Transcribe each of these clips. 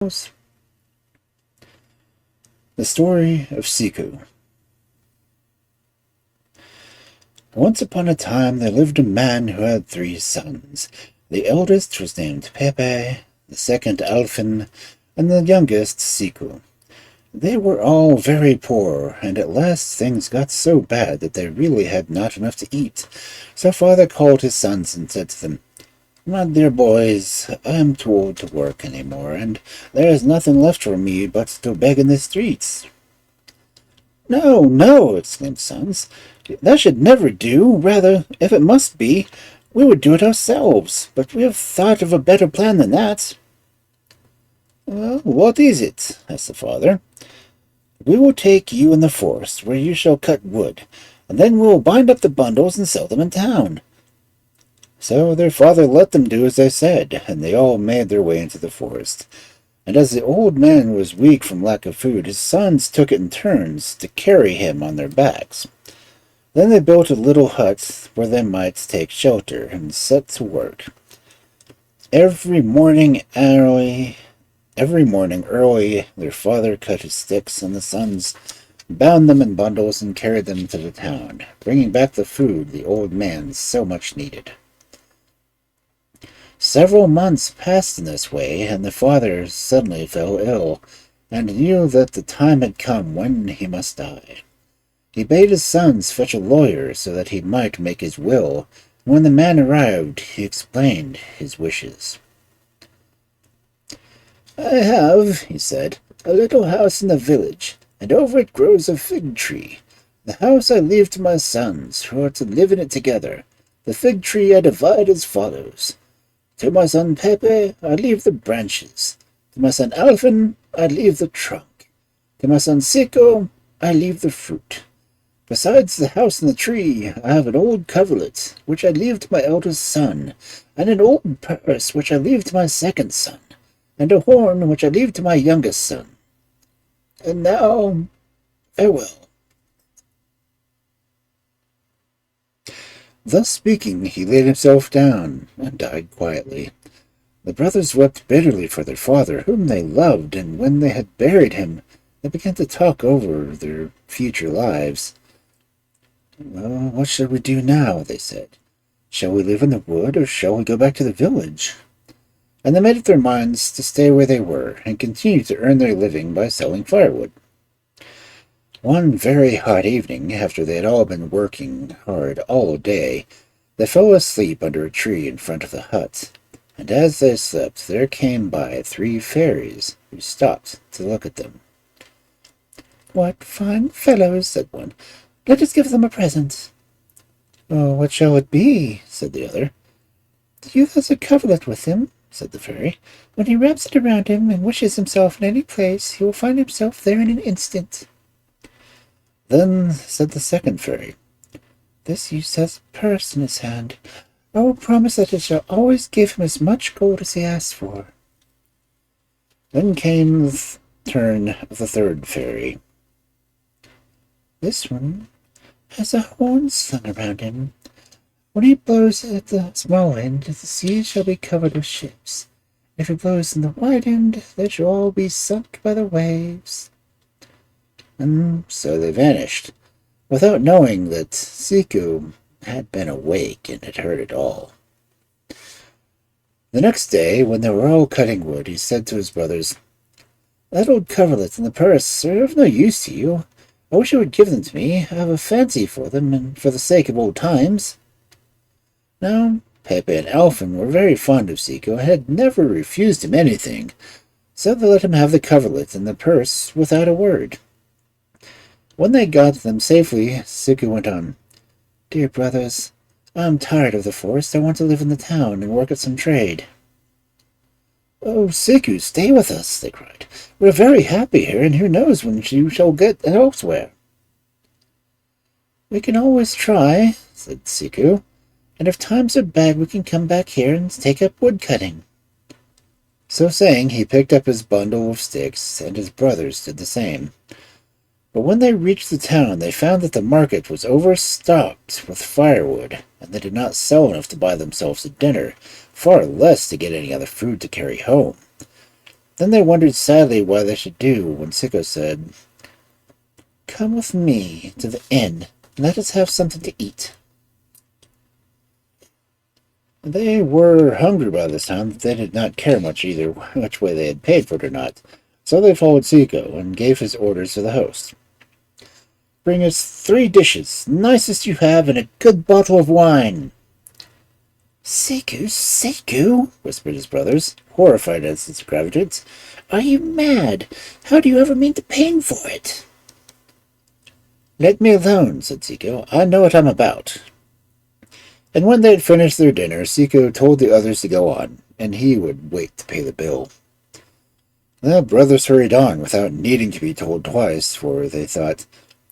The Story of Ciccu. Once upon a time there lived a man who had 3 sons. The eldest was named Pepe, the second Alfin, and the youngest Ciccu. They were all very poor, and at last things got so bad that they really had not enough to eat. So father called his sons and said to them, "My dear boys, I am too old to work any more, and there is nothing left for me but to beg in the streets." "No, no," exclaimed the sons. "That should never do. Rather, if it must be, we would do it ourselves. But we have thought of a better plan than that." "Well, what is it?" asked the father. "We will take you in the forest, where you shall cut wood, and then we will bind up the bundles and sell them in town." So their father let them do as they said, and they all made their way into the forest. And as the old man was weak from lack of food, his sons took it in turns to carry him on their backs. Then they built a little hut where they might take shelter, and set to work. Every morning early, their father cut his sticks, and the sons bound them in bundles and carried them to the town, bringing back the food the old man so much needed. Several months passed in this way, and the father suddenly fell ill, and knew that the time had come when he must die. He bade his sons fetch a lawyer so that he might make his will, and when the man arrived, he explained his wishes. "I have," he said, "a little house in the village, and over it grows a fig tree. The house I leave to my sons, who are to live in it together. The fig tree I divide as follows. To my son Pepe, I leave the branches. To my son Alfin, I leave the trunk. To my son Ciccu, I leave the fruit. Besides the house and the tree, I have an old coverlet, which I leave to my eldest son, and an old purse, which I leave to my second son, and a horn, which I leave to my youngest son. And now, farewell." Thus speaking, he laid himself down and died quietly. The brothers wept bitterly for their father, whom they loved, and when they had buried him, they began to talk over their future lives. "Well, what shall we do now?" they said. "Shall we live in the wood, or shall we go back to the village?" And they made up their minds to stay where they were, and continue to earn their living by selling firewood. One very hot evening, after they had all been working hard all day, they fell asleep under a tree in front of the hut, and as they slept there came by 3 fairies, who stopped to look at them. "What fine fellows," said one. "Let us give them a present." "Oh, what shall it be?" said the other. "The youth has a coverlet with him," said the fairy. "When he wraps it around him and wishes himself in any place, he will find himself there in an instant." Then said the second fairy, "This youth has a purse in his hand. I will promise that it shall always give him as much gold as he asks for." Then came the turn of the third fairy. "This one has a horn slung around him. When he blows at the small end, the sea shall be covered with ships. If he blows in the wide end, they shall all be sunk by the waves." And so they vanished, without knowing that Ciccu had been awake and had heard it all. The next day, when they were all cutting wood, he said to his brothers, "That old coverlet and the purse are of no use to you. I wish you would give them to me. I have a fancy for them, and for the sake of old times." Now, Pepe and Alfin were very fond of Ciccu and had never refused him anything, so they let him have the coverlet and the purse without a word. When they got them safely, Ciccu went on, "Dear brothers, I am tired of the forest. I want to live in the town and work at some trade." "Oh, Ciccu, stay with us," they cried. "We are very happy here, and who knows when you shall get elsewhere?" "We can always try," said Ciccu, "and if times are bad we can come back here and take up wood cutting." So saying, he picked up his bundle of sticks, and his brothers did the same. But when they reached the town, they found that the market was overstocked with firewood, and they did not sell enough to buy themselves a dinner, far less to get any other food to carry home. Then they wondered sadly what they should do when Ciccu said, "Come with me to the inn, and let us have something to eat." They were hungry by this time, but they did not care much either which way they had paid for it or not. So they followed Ciccu and gave his orders to the host. "Bring us 3 dishes, nicest you have, and a good bottle of wine." "Ciccu," whispered his brothers, horrified at its extravagance. "Are you mad? How do you ever mean to pay for it?" "Let me alone," said Ciccu. "I know what I'm about." And when they had finished their dinner, Ciccu told the others to go on, and he would wait to pay the bill. The brothers hurried on without needing to be told twice, for they thought,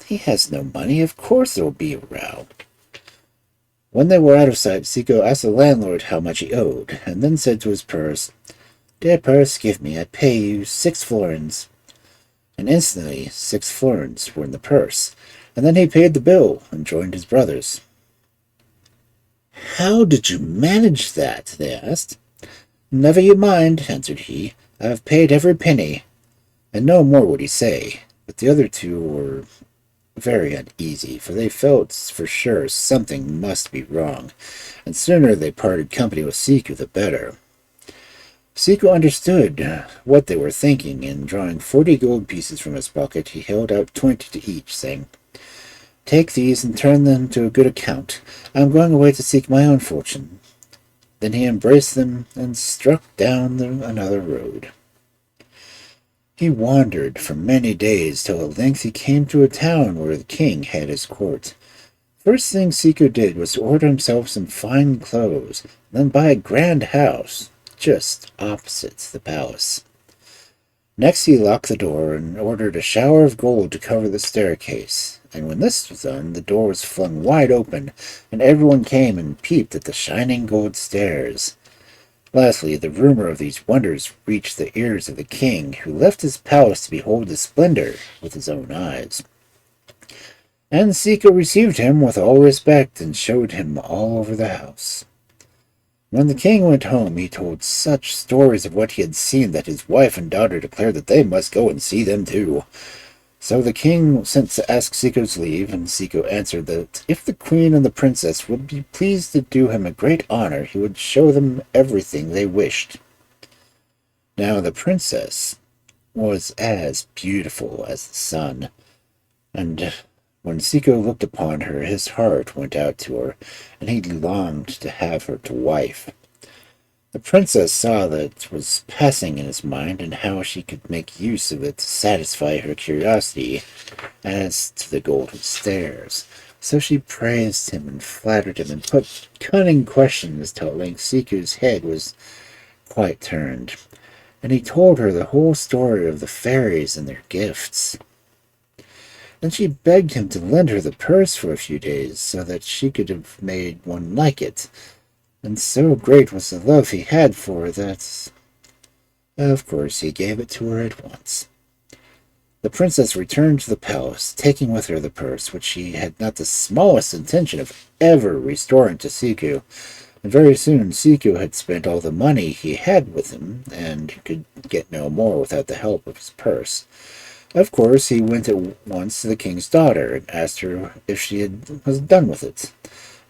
"He has no money, of course there will be a row." When they were out of sight, Ciccu asked the landlord how much he owed, and then said to his purse, "Dear purse, give me, I pay you 6 florins." And instantly 6 florins were in the purse, and then he paid the bill and joined his brothers. "How did you manage that?" they asked. "Never you mind," answered he. "I have paid every penny." And no more would he say, but the other two were very uneasy, for they felt for sure something must be wrong, and sooner they parted company with Ciccu the better. Ciccu understood what they were thinking, and drawing 40 gold pieces from his pocket, he held out 20 to each, saying, "Take these and turn them to a good account. I am going away to seek my own fortune." Then he embraced them and struck down another road. He wandered for many days, till at length he came to a town where the king had his court. First thing Ciccu did was to order himself some fine clothes, and then buy a grand house just opposite the palace. Next he locked the door and ordered a shower of gold to cover the staircase, and when this was done, the door was flung wide open, and everyone came and peeped at the shining gold stairs. Lastly, the rumor of these wonders reached the ears of the king, who left his palace to behold the splendor with his own eyes. And Ciccu received him with all respect and showed him all over the house. When the king went home, he told such stories of what he had seen that his wife and daughter declared that they must go and see them too. So the king sent to ask Ciccu's leave, and Ciccu answered that if the queen and the princess would be pleased to do him a great honor, he would show them everything they wished. Now the princess was as beautiful as the sun, and when Ciccu looked upon her, his heart went out to her, and he longed to have her to wife. The princess saw that was passing in his mind, and how she could make use of it to satisfy her curiosity as to the golden stairs. So she praised him and flattered him, and put cunning questions till at length Ciccu's head was quite turned, and he told her the whole story of the fairies and their gifts. Then she begged him to lend her the purse for a few days, so that she could have made one like it, and so great was the love he had for her that, of course, he gave it to her at once. The princess returned to the palace, taking with her the purse, which she had not the smallest intention of ever restoring to Ciccu, and very soon Ciccu had spent all the money he had with him, and could get no more without the help of his purse. Of course, he went at once to the king's daughter, and asked her if she was done with it,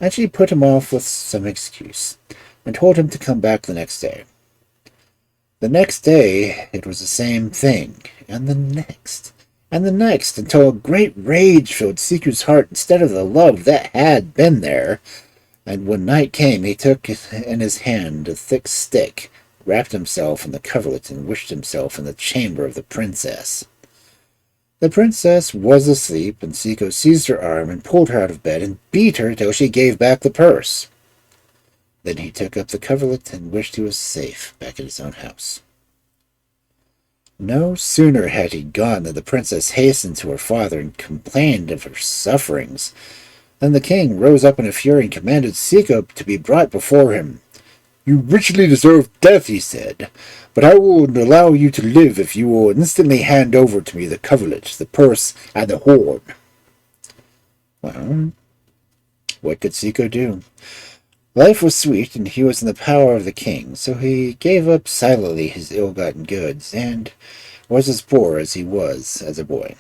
and she put him off with some excuse, and told him to come back the next day. The next day it was the same thing, and the next, until a great rage filled Ciccu's heart instead of the love that had been there, and when night came he took in his hand a thick stick, wrapped himself in the coverlet, and wished himself in the chamber of the princess. The princess was asleep, and Ciccu seized her arm and pulled her out of bed and beat her till she gave back the purse. Then he took up the coverlet and wished he was safe back in his own house. No sooner had he gone than the princess hastened to her father and complained of her sufferings. Then the king rose up in a fury and commanded Ciccu to be brought before him. "You richly deserve death," he said, "but I will allow you to live if you will instantly hand over to me the coverlet, the purse, and the horn." Well, what could Ciccu do? Life was sweet, and he was in the power of the king, so he gave up silently his ill-gotten goods, and was as poor as he was as a boy.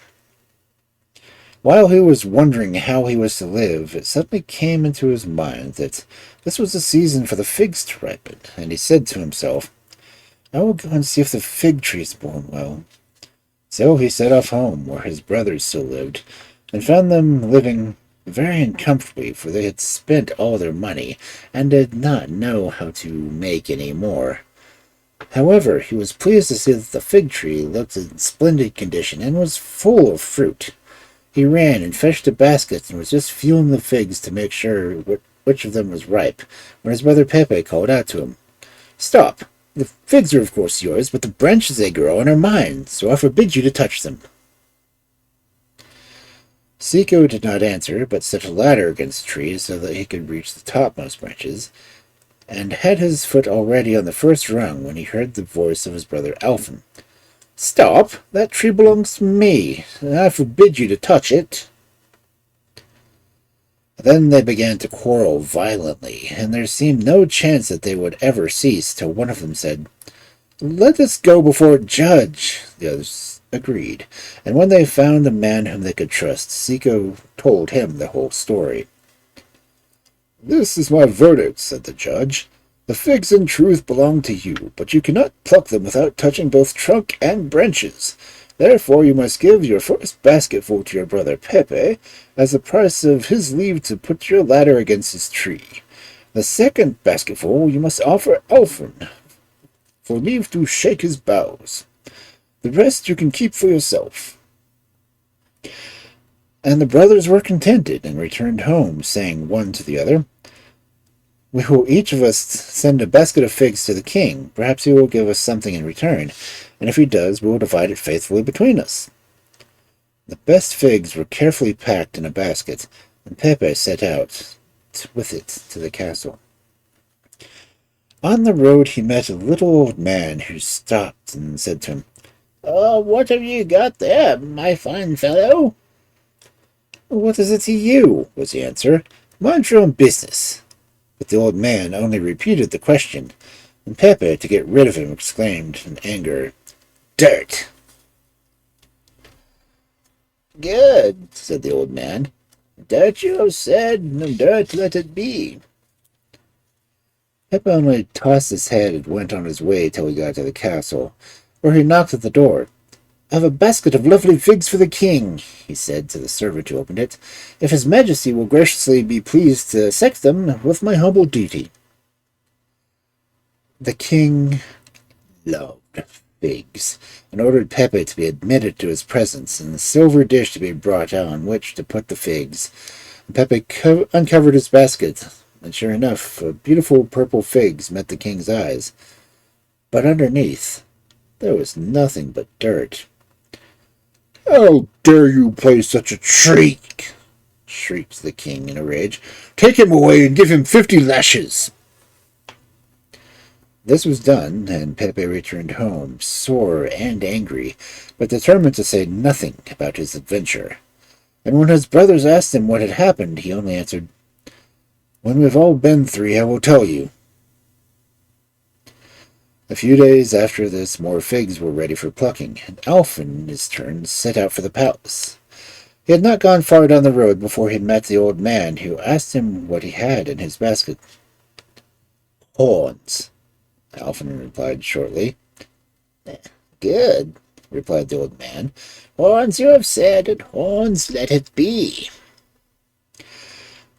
While he was wondering how he was to live, it suddenly came into his mind that this was the season for the figs to ripen, and he said to himself, "I will go and see if the fig tree is born well." So he set off home, where his brothers still lived, and found them living very uncomfortably, for they had spent all their money, and did not know how to make any more. However, he was pleased to see that the fig tree looked in splendid condition, and was full of fruit. He ran and fetched a basket, and was just feeling the figs to make sure which of them was ripe, when his brother Pepe called out to him, "Stop! The figs are of course yours, but the branches they grow on are mine, so I forbid you to touch them." Ciccu did not answer, but set a ladder against the tree so that he could reach the topmost branches, and had his foot already on the first rung when he heard the voice of his brother Alphen. "Stop! That tree belongs to me, and I forbid you to touch it." Then they began to quarrel violently, and there seemed no chance that they would ever cease, till one of them said, "Let us go before a judge." The others agreed, and when they found a man whom they could trust, Ciccu told him the whole story. "This is my verdict," said the judge. "The figs in truth belong to you, but you cannot pluck them without touching both trunk and branches. Therefore you must give your first basketful to your brother Pepe, as the price of his leave to put your ladder against his tree. The second basketful you must offer Alphen, for leave to shake his boughs. The rest you can keep for yourself." And the brothers were contented, and returned home, saying one to the other, "We will each of us send a basket of figs to the king. Perhaps he will give us something in return, and if he does, we will divide it faithfully between us." The best figs were carefully packed in a basket, and Pepe set out with it to the castle. On the road he met a little old man, who stopped and said to him, "What have you got there, my fine fellow?" "What is it to you?" was the answer. "Mind your own business." But the old man only repeated the question, and Pepe, to get rid of him, exclaimed in anger, "Dirt!" "Good," said the old man. "Dirt you have said, and dirt let it be." Pepe only tossed his head and went on his way till he got to the castle, where he knocked at the door. "I have a basket of lovely figs for the king," he said to the servant who opened it, "if his majesty will graciously be pleased to accept them with my humble duty." The king loved figs, and ordered Pepe to be admitted to his presence, and the silver dish to be brought on which to put the figs. And Pepe uncovered his basket, and sure enough, beautiful purple figs met the king's eyes. But underneath, there was nothing but dirt. "How dare you play such a trick?" shrieked the king in a rage. "Take him away and give him 50 lashes." This was done, and Pepe returned home, sore and angry, but determined to say nothing about his adventure. And when his brothers asked him what had happened, he only answered, "When we've all been through, I will tell you." A few days after this, more figs were ready for plucking, and Alphen, in his turn, set out for the palace. He had not gone far down the road before he met the old man, who asked him what he had in his basket. "Horns," Alphen replied shortly. "Good," replied the old man. "Horns you have said, and horns let it be."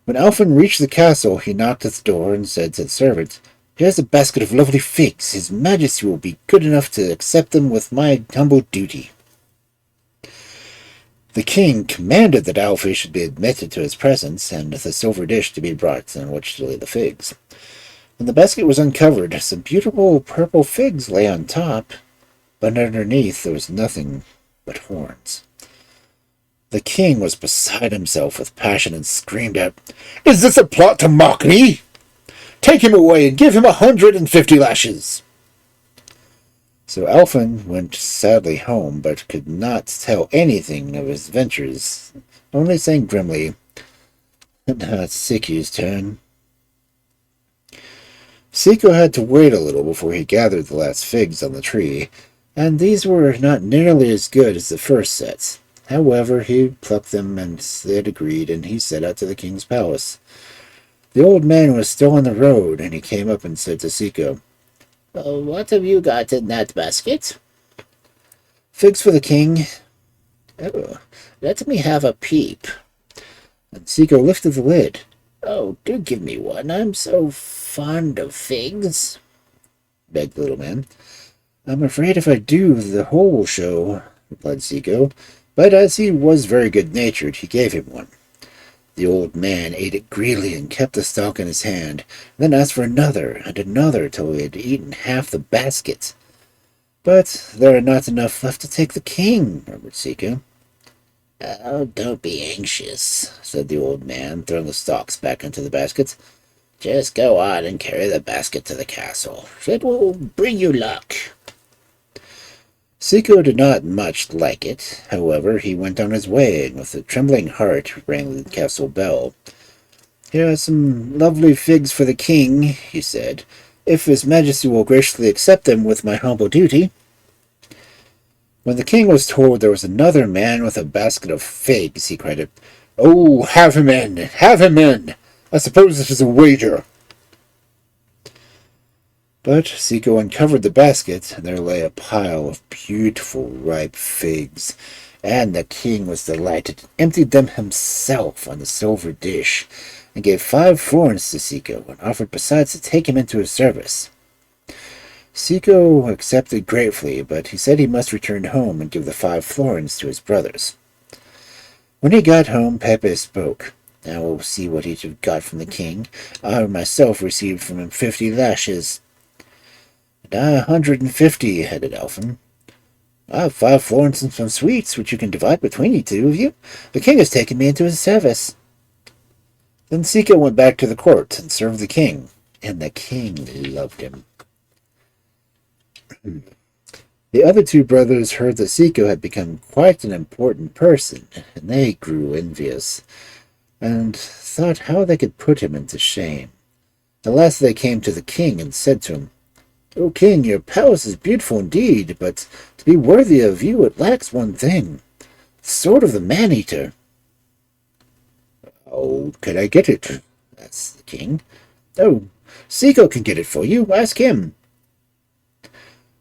When Alphen reached the castle, he knocked at the door and said to the servant, "Here's a basket of lovely figs. His majesty will be good enough to accept them with my humble duty." The king commanded that Alfie should be admitted to his presence, and the silver dish to be brought in which to lay the figs. When the basket was uncovered, some beautiful purple figs lay on top, but underneath there was nothing but horns. The king was beside himself with passion and screamed out, "Is this a plot to mock me? Take him away and give him 150 lashes." So Alphen went sadly home, but could not tell anything of his adventures, only saying grimly, "Now it's Ciccu's turn." Ciccu had to wait a little before he gathered the last figs on the tree, and these were not nearly as good as the first sets. However, he plucked them, and they had agreed, and he set out to the king's palace. The old man was still on the road, and he came up and said to Ciccu, What have you got in that basket? "Figs for the king." Oh, let me have a peep. And Ciccu lifted the lid. Oh, do give me one. I'm so fond of figs, begged the little man. "I'm afraid if I do, the hole will show," replied Ciccu, but as he was very good-natured, he gave him one. The old man ate it greedily and kept the stalk in his hand, and then asked for another and another till he had eaten half the basket. "But there are not enough left to take the king," murmured Ciccu. Oh, don't be anxious, said the old man, throwing the stalks back into the basket. Just go on and carry the basket to the castle. It will bring you luck. Ciccu did not much like it. However, he went on his way, and with a trembling heart rang the castle bell. "Here are some lovely figs for the king," he said, "if his majesty will graciously accept them with my humble duty." When the king was told there was another man with a basket of figs, he cried out, "Oh, have him in! Have him in! I suppose it is a wager." But Ciccu uncovered the basket, and there lay a pile of beautiful ripe figs, and the king was delighted, and emptied them himself on the silver dish, and gave 5 florins to Ciccu, and offered besides to take him into his service. Ciccu accepted gratefully, but he said he must return home and give the 5 florins to his brothers. When he got home, Pepe spoke. "I will see what each have got from the king. I myself received from him 50 lashes." "And I 150, added Elfin. "I have 5 florins and some sweets, which you can divide between the two of you. The king has taken me into his service." Then Ciccu went back to the court and served the king, and the king loved him. The other 2 brothers heard that Ciccu had become quite an important person, and they grew envious, and thought how they could put him into shame. At last they came to the king and said to him, "O king, your palace is beautiful indeed, but to be worthy of you it lacks one thing, the sword of the man-eater." "How can I get it?" asked the king. "Oh, Ciccu can get it for you. Ask him."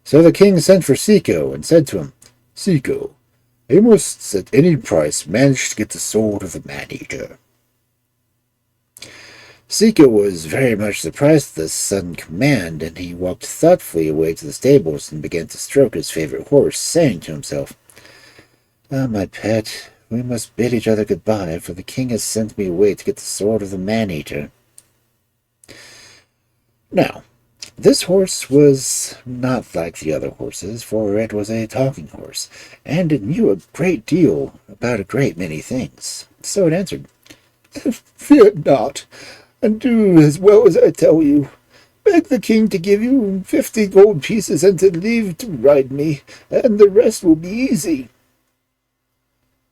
So the king sent for Ciccu and said to him, "Ciccu, you must at any price manage to get the sword of the man-eater." Ciccu was very much surprised at this sudden command, and he walked thoughtfully away to the stables and began to stroke his favorite horse, saying to himself, "Ah, my pet, we must bid each other goodbye, for the king has sent me away to get the sword of the man-eater." Now, this horse was not like the other horses, for it was a talking horse, and it knew a great deal about a great many things. So it answered, "Fear not, and do as well as I tell you. Beg the king to give you 50 gold pieces and to leave to ride me, and the rest will be easy."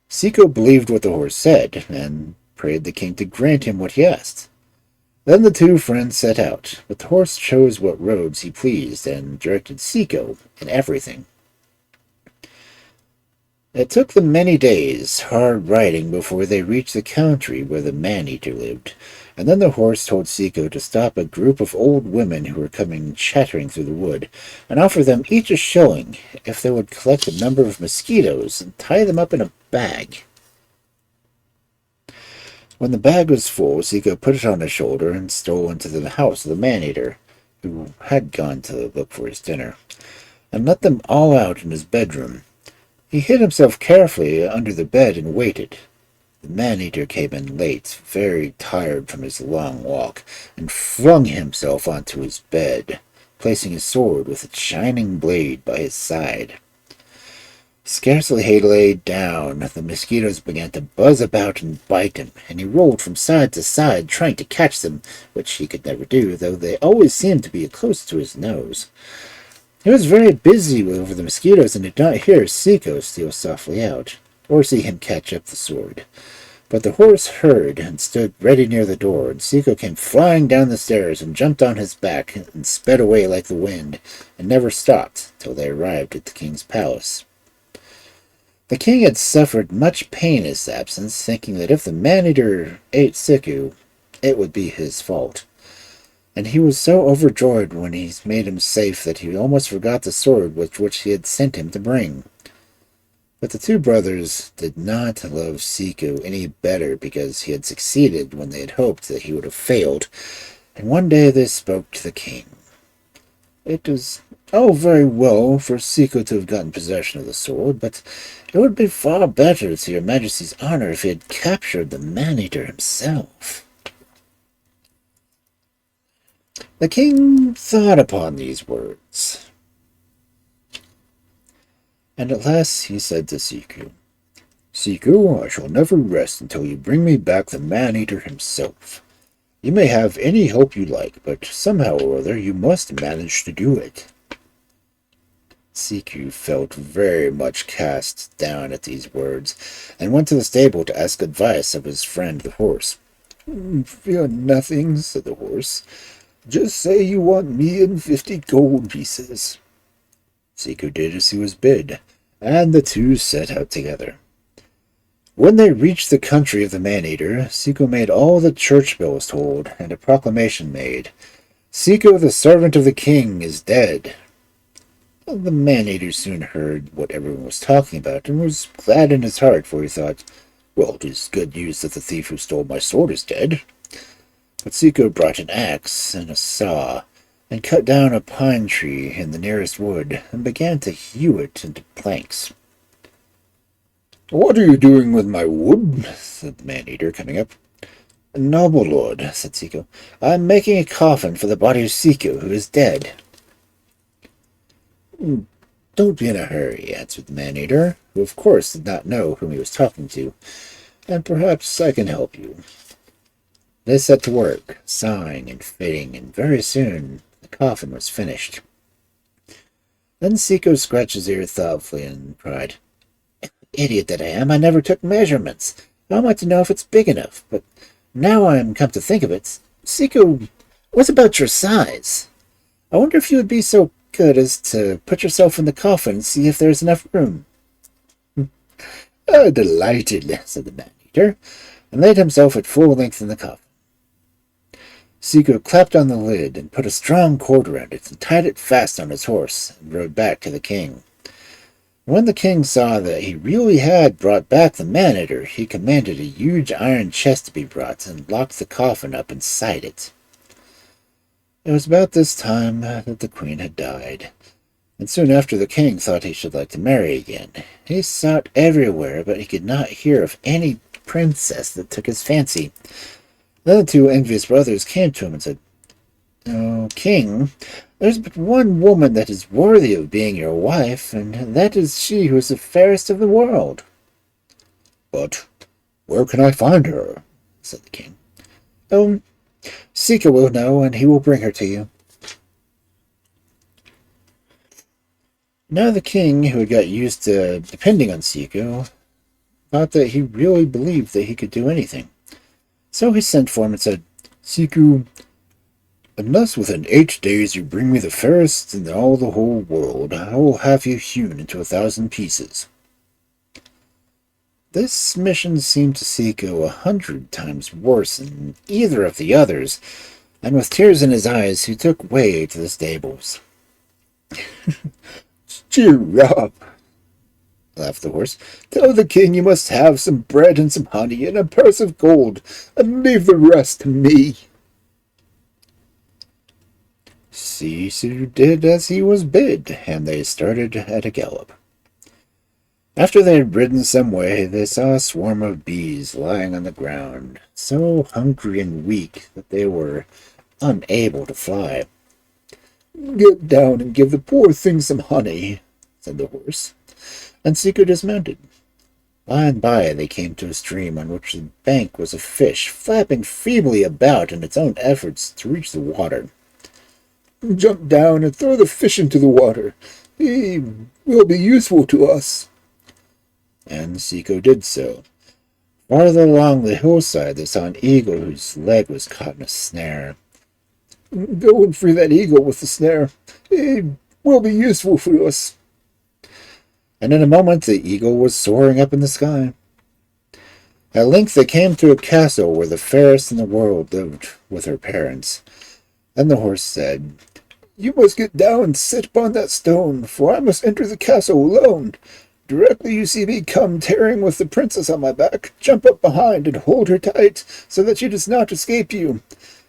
Ciccu believed what the horse said, and prayed the king to grant him what he asked. Then the 2 friends set out, but the horse chose what roads he pleased, and directed Ciccu in everything. It took them many days, hard riding, before they reached the country where the man-eater lived, and then the horse told Ciccu to stop a group of old women who were coming chattering through the wood, and offer them each a shilling if they would collect a number of mosquitoes and tie them up in a bag. When the bag was full, Ciccu put it on his shoulder and stole into the house of the man-eater, who had gone to look for his dinner, and let them all out in his bedroom. He hid himself carefully under the bed and waited. The man-eater came in late, very tired from his long walk, and flung himself onto his bed, placing his sword with its shining blade by his side. Scarcely had he laid down, the mosquitoes began to buzz about and bite him, and he rolled from side to side, trying to catch them, which he could never do, though they always seemed to be close to his nose. He was very busy over the mosquitoes, and did not hear Ciccu steal softly out, or see him catch up the sword. But the horse heard and stood ready near the door, and Ciccu came flying down the stairs and jumped on his back and sped away like the wind, and never stopped till they arrived at the king's palace. The king had suffered much pain in his absence, thinking that if the man-eater ate Ciccu, it would be his fault. And he was so overjoyed when he made him safe that he almost forgot the sword which he had sent him to bring. But the two brothers did not love Ciccu any better because he had succeeded when they had hoped that he would have failed, and one day they spoke to the king. It is all very well for Ciccu to have gotten possession of the sword, but it would be far better to your majesty's honor if he had captured the man-eater himself. The king thought upon these words, and at last he said to Ciccu, Ciccu, I shall never rest until you bring me back the man-eater himself. You may have any hope you like, but somehow or other you must manage to do it. Ciccu felt very much cast down at these words, and went to the stable to ask advice of his friend the horse. Fear nothing, said the horse. Just say you want me and 50 gold pieces. Ciccu did as he was bid, and the two set out together. When they reached the country of the man-eater, Ciccu made all the church bells tolled, and a proclamation made. Ciccu, the servant of the king, is dead. The man-eater soon heard what everyone was talking about, and was glad in his heart, for he thought, well, it is good news that the thief who stole my sword is dead. But Ciccu brought an axe and a saw, and cut down a pine tree in the nearest wood, and began to hew it into planks. What are you doing with my wood? Said the man-eater, coming up. Noble lord, said Ciccu, I am making a coffin for the body of Ciccu, who is dead. Don't be in a hurry, answered the man-eater, who of course did not know whom he was talking to, and perhaps I can help you. They set to work, sawing and fitting, and very soon the coffin was finished. Then Ciccu scratched his ear thoughtfully and cried, Idiot that I am, I never took measurements. How am I to know if it's big enough? But now I am come to think of it, Ciccu, what about your size? I wonder if you would be so good as to put yourself in the coffin and see if there is enough room. Delighted, said the man-eater, and laid himself at full length in the coffin. Ciccu clapped on the lid and put a strong cord around it and tied it fast on his horse and rode back to the king. When the king saw that he really had brought back the man-eater, he commanded a huge iron chest to be brought and locked the coffin up inside it. It was about this time that the queen had died, and soon after the king thought he should like to marry again. He sought everywhere, but he could not hear of any princess that took his fancy. Then the two envious brothers came to him and said, Oh, king, there's but one woman that is worthy of being your wife, and that is she who is the fairest of the world. But where can I find her? Said the king. Oh, Ciccu will know, and he will bring her to you. Now the king, who had got used to depending on Ciccu, thought that he really believed that he could do anything. So he sent for him and said, Ciccu, unless within 8 days you bring me the fairest in all the whole world, I will have you hewn into 1,000 pieces. This mission seemed to Ciccu 100 times worse than either of the others, and with tears in his eyes he took way to the stables. Cheer up, laughed the horse. Tell the king you must have some bread and some honey and a purse of gold, and leave the rest to me. Ciccu did as he was bid, and they started at a gallop. After they had ridden some way, they saw a swarm of bees lying on the ground, so hungry and weak that they were unable to fly. Get down and give the poor thing some honey, said the horse, and Ciccu dismounted. By and by they came to a stream on which the bank was a fish, flapping feebly about in its own efforts to reach the water. Jump down and throw the fish into the water. He will be useful to us. And Ciccu did so. Farther along the hillside, they saw an eagle whose leg was caught in a snare. "Go and free that eagle with the snare. It will be useful for us." And in a moment, the eagle was soaring up in the sky. At length, they came to a castle where the fairest in the world lived with her parents. Then the horse said, "You must get down and sit upon that stone, for I must enter the castle alone. Directly you see me come tearing with the princess on my back, jump up behind and hold her tight, so that she does not escape you.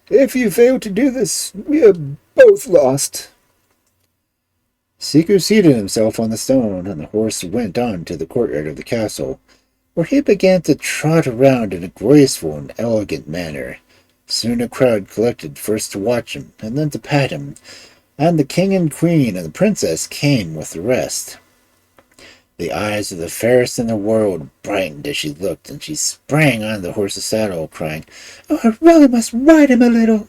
If you fail to do this, we are both lost." Ciccu seated himself on the stone, and the horse went on to the courtyard of the castle, where he began to trot around in a graceful and elegant manner. Soon a crowd collected, first to watch him, and then to pat him, and the king and queen and the princess came with the rest. The eyes of the fairest in the world brightened as she looked, and she sprang on the horse's saddle, crying, "Oh, I really must ride him a little."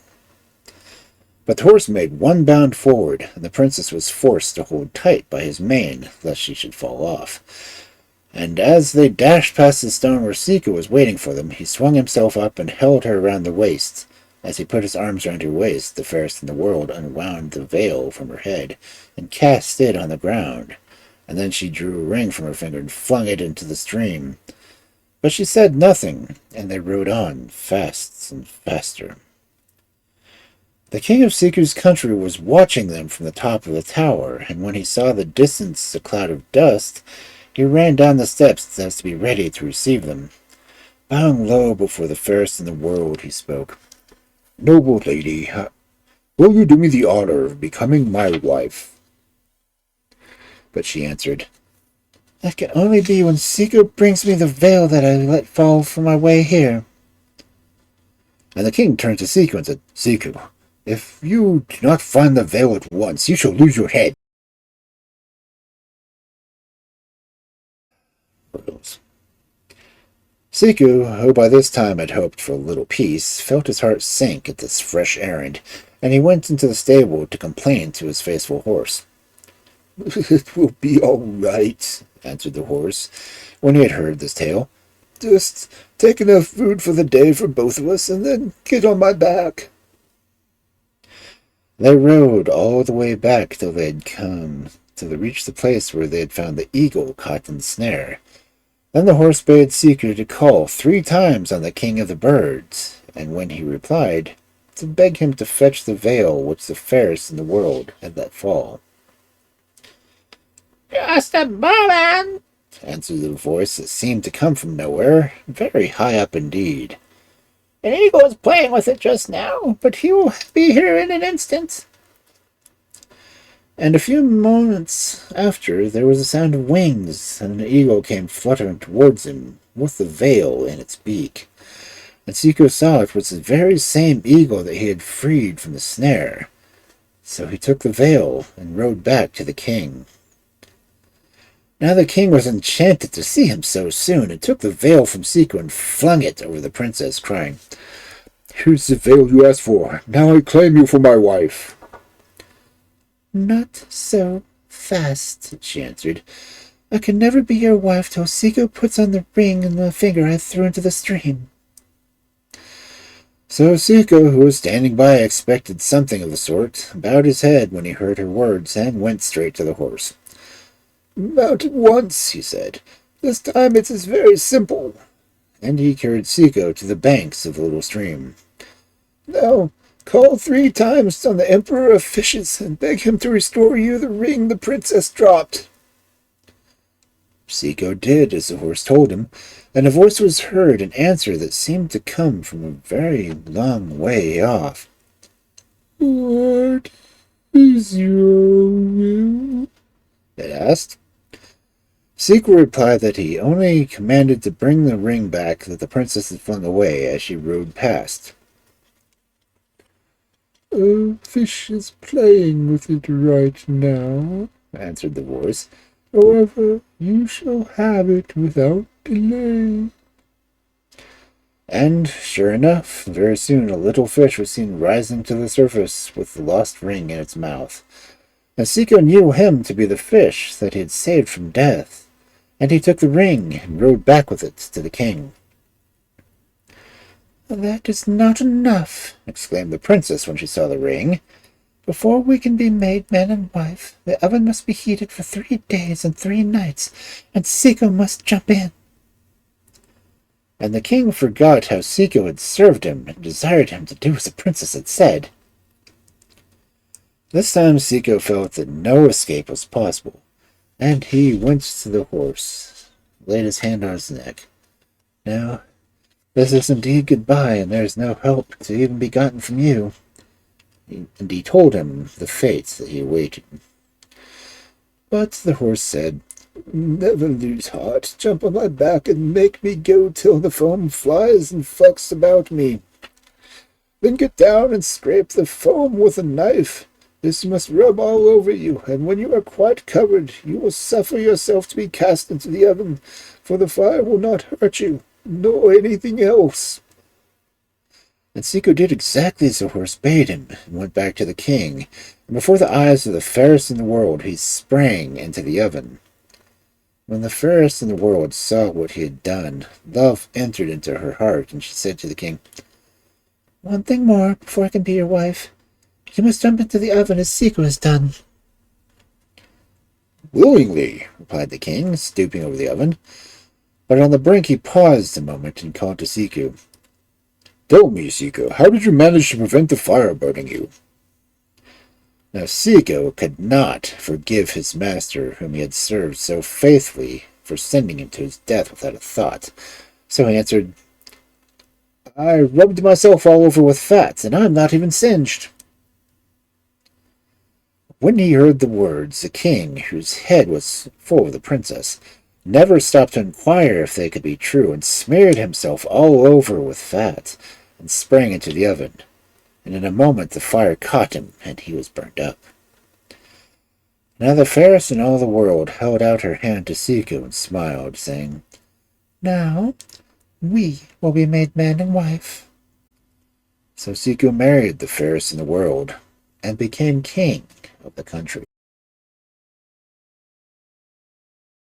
But the horse made one bound forward, and the princess was forced to hold tight by his mane, lest she should fall off. And as they dashed past the stone where Ciccu was waiting for them, he swung himself up and held her around the waist. As he put his arms around her waist, the fairest in the world unwound the veil from her head and cast it on the ground. And then she drew a ring from her finger and flung it into the stream. But she said nothing, and they rode on, fast and faster. The king of Ciccu's country was watching them from the top of the tower, and when he saw the distance a cloud of dust, he ran down the steps as to be ready to receive them. Bowing low before the fairest in the world, he spoke. "Noble lady, will you do me the honor of becoming my wife?" But she answered, "That can only be when Ciccu brings me the veil that I let fall from my way here." And the king turned to Ciccu and said, "Ciccu, if you do not find the veil at once, you shall lose your head." Ciccu, who by this time had hoped for a little peace, felt his heart sink at this fresh errand, and he went into the stable to complain to his faithful horse. "It will be all right," answered the horse, when he had heard this tale. "Just take enough food for the day for both of us, and then get on my back." They rode all the way back till they reached the place where they had found the eagle caught in the snare. Then the horse bade Ciccu to call 3 times on the king of the birds, and when he replied, to beg him to fetch the veil which the fairest in the world had let fall. "Just a moment," answered the voice that seemed to come from nowhere, very high up indeed. "An eagle was playing with it just now, but he will be here in an instant." And a few moments after there was a sound of wings, and an eagle came fluttering towards him, with the veil in its beak. And Ciccu saw it was the very same eagle that he had freed from the snare. So he took the veil and rode back to the king. Now the king was enchanted to see him so soon, and took the veil from Ciccu and flung it over the princess, crying, "Here's the veil you asked for. Now I claim you for my wife." "Not so fast," she answered. "I can never be your wife till Ciccu puts on the ring and the finger I threw into the stream." So Ciccu, who was standing by, expected something of the sort, bowed his head when he heard her words, and went straight to the horse. "Mount at once," he said. "This time it is very simple." And he carried Ciccu to the banks of the little stream. "Now call 3 times on the Emperor of Fishes, and beg him to restore you the ring the princess dropped." Ciccu did as the horse told him, and a voice was heard in answer that seemed to come from a very long way off. "What is your will?" it asked. Ciccu replied that he only commanded to bring the ring back that the princess had flung away as she rode past. "A fish is playing with it right now," answered the voice. "However, you shall have it without delay." And, sure enough, very soon a little fish was seen rising to the surface with the lost ring in its mouth. And Ciccu knew him to be the fish that he had saved from death, and he took the ring and rode back with it to the king. That is not enough, exclaimed the princess when she saw the ring. Before we can be made man and wife, the oven must be heated for 3 days and 3 nights, and Ciccu must jump in. And the king forgot how Ciccu had served him and desired him to do as the princess had said. This time Ciccu felt that no escape was possible, and he went to the horse, laid his hand on his neck. Now, this is indeed goodbye, and there is no help to even be gotten from you. And he told him the fate that he awaited. But the horse said, Never lose heart. Jump on my back and make me go till the foam flies and fucks about me. Then get down and scrape the foam with a knife. This must rub all over you, and when you are quite covered, you will suffer yourself to be cast into the oven, for the fire will not hurt you, nor anything else. And Ciccu did exactly as the horse bade him, and went back to the king, and before the eyes of the fairest in the world he sprang into the oven. When the fairest in the world saw what he had done, love entered into her heart, and she said to the king, One thing more before I can be your wife. You must jump into the oven as Ciccu has done. Willingly, replied the king, stooping over the oven. But on the brink he paused a moment and called to Ciccu. Tell me, Ciccu, how did you manage to prevent the fire burning you? Now Ciccu could not forgive his master, whom he had served so faithfully, for sending him to his death without a thought. So he answered, I rubbed myself all over with fat, and I'm not even singed. When he heard the words, the king, whose head was full of the princess, never stopped to inquire if they could be true, and smeared himself all over with fat, and sprang into the oven. And in a moment the fire caught him, and he was burned up. Now the fairest in all the world held out her hand to Ciccu and smiled, saying, Now we will be made man and wife. So Ciccu married the fairest in the world, and became king of the country.